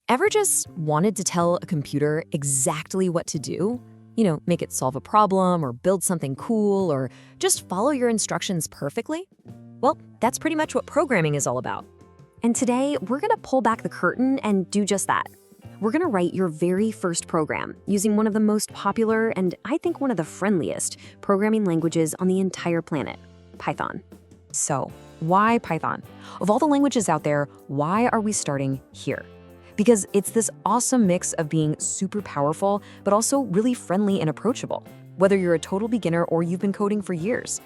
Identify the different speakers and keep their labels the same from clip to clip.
Speaker 1: Ever just wanted to tell a computer exactly what to do? Make it solve a problem or build something cool or just follow your instructions perfectly? Well, that's pretty much what programming is all about. And today, we're going to pull back the curtain and do just that. We're going to write your very first program using one of the most popular and I think one of the friendliest programming languages on the entire planet, Python. So, why Python? Of all the languages out there, why are we starting here? Because it's this awesome mix of being super powerful, but also really friendly and approachable, whether you're a total beginner or you've been coding for years.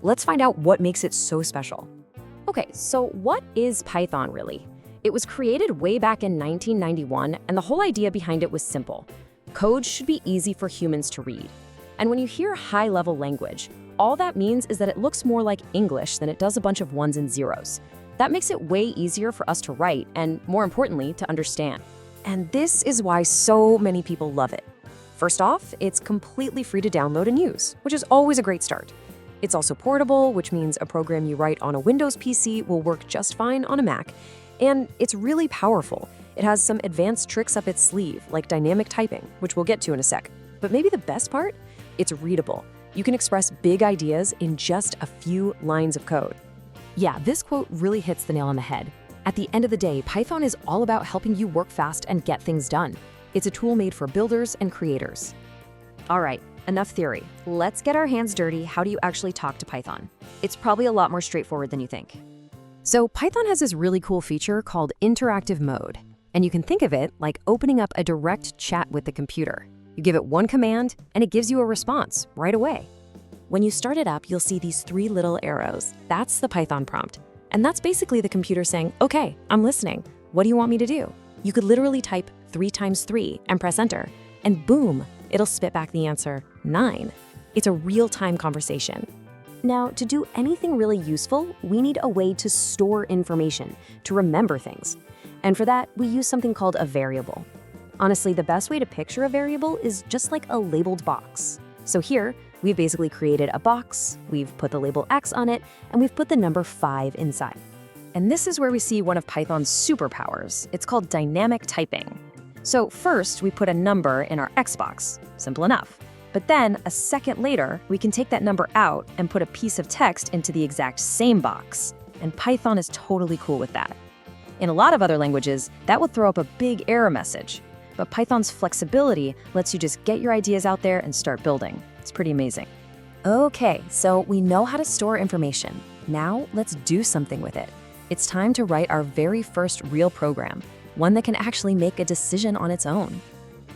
Speaker 1: Let's find out what makes it so special. Okay, so what is Python really? It was created way back in 1991, and the whole idea behind it was simple. Code should be easy for humans to read. And when you hear high-level language, all that means is that it looks more like English than it does a bunch of ones and zeros. That makes it way easier for us to write and, more importantly, to understand. And this is why so many people love it. First off, it's completely free to download and use, which is always a great start. It's also portable, which means a program you write on a Windows PC will work just fine on a Mac. And it's really powerful. It has some advanced tricks up its sleeve, like dynamic typing, which we'll get to in a sec. But maybe the best part? It's readable. You can express big ideas in just a few lines of code. Yeah, this quote really hits the nail on the head. At the end of the day, Python is all about helping you work fast and get things done. It's a tool made for builders and creators. All right, enough theory. Let's get our hands dirty. How do you actually talk to Python? It's probably a lot more straightforward than you think. So Python has this really cool feature called interactive mode. And you can think of it like opening up a direct chat with the computer. You give it one command, and it gives you a response right away. When you start it up, you'll see these three little arrows. That's the Python prompt. And that's basically the computer saying, okay, I'm listening. What do you want me to do? You could literally type 3 times 3 and press enter, and boom, it'll spit back the answer, 9. It's a real-time conversation. Now, to do anything really useful, we need a way to store information, to remember things. And for that, we use something called a variable. Honestly, the best way to picture a variable is just like a labeled box. So here, we've basically created a box, we've put the label X on it, and we've put the number 5 inside. And this is where we see one of Python's superpowers. It's called dynamic typing. So first, we put a number in our X box. Simple enough. But then, a second later, we can take that number out and put a piece of text into the exact same box. And Python is totally cool with that. In a lot of other languages, that would throw up a big error message. But Python's flexibility lets you just get your ideas out there and start building. It's pretty amazing. Okay, so we know how to store information. Now let's do something with it. It's time to write our very first real program, one that can actually make a decision on its own.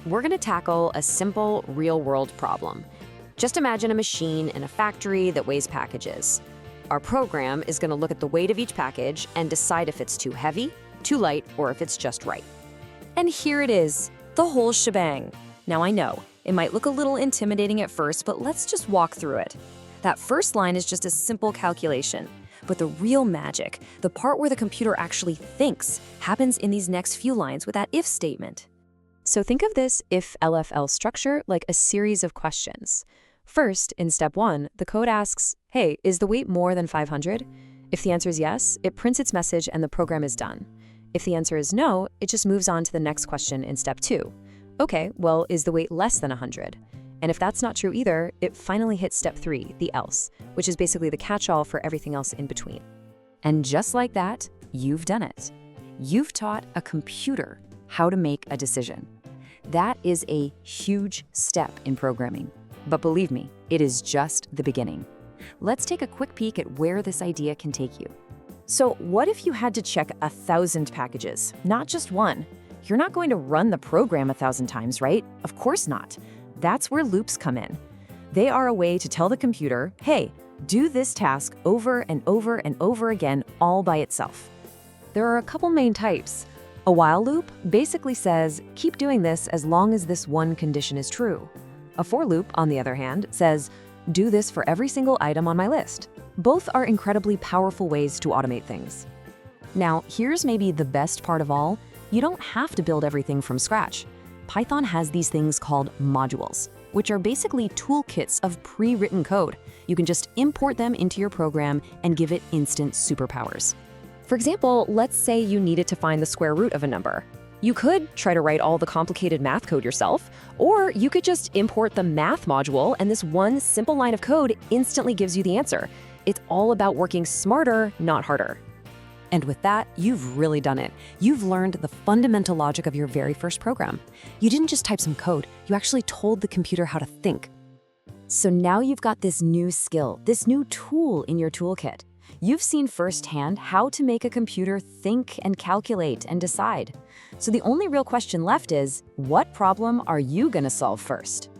Speaker 1: We're going to tackle a simple, real-world problem. Just imagine a machine in a factory that weighs packages. Our program is going to look at the weight of each package and decide if it's too heavy, too light, or if it's just right. And here it is, the whole shebang. Now I know, it might look a little intimidating at first, but let's just walk through it. That first line is just a simple calculation. But the real magic, the part where the computer actually thinks, happens in these next few lines with that if statement. So think of this if-LFL structure like a series of questions. First, in step 1, the code asks, hey, is the weight more than 500? If the answer is yes, it prints its message and the program is done. If the answer is no, it just moves on to the next question in step 2. Okay, well, is the weight less than 100? And if that's not true either, it finally hits step 3, the else, which is basically the catch-all for everything else in between. And just like that, you've done it. You've taught a computer how to make a decision. That is a huge step in programming. But believe me, it is just the beginning. Let's take a quick peek at where this idea can take you. So what if you had to check 1,000 packages, not just one? You're not going to run the program 1,000 times, right? Of course not. That's where loops come in. They are a way to tell the computer, hey, do this task over and over and over again all by itself. There are a couple main types. A while loop basically says, keep doing this as long as this one condition is true. A for loop, on the other hand, says, do this for every single item on my list. Both are incredibly powerful ways to automate things. Now, here's maybe the best part of all. You don't have to build everything from scratch. Python has these things called modules, which are basically toolkits of pre-written code. You can just import them into your program and give it instant superpowers. For example, let's say you needed to find the square root of a number. You could try to write all the complicated math code yourself, or you could just import the math module and this one simple line of code instantly gives you the answer. It's all about working smarter, not harder.
Speaker 2: And with that, you've really done it. You've learned the fundamental logic of your very first program. You didn't just type some code, you actually told the computer how to think.
Speaker 3: So now you've got this new skill, this new tool in your toolkit. You've seen firsthand how to make a computer think and calculate and decide. So the only real question left is, what problem are you going to solve first?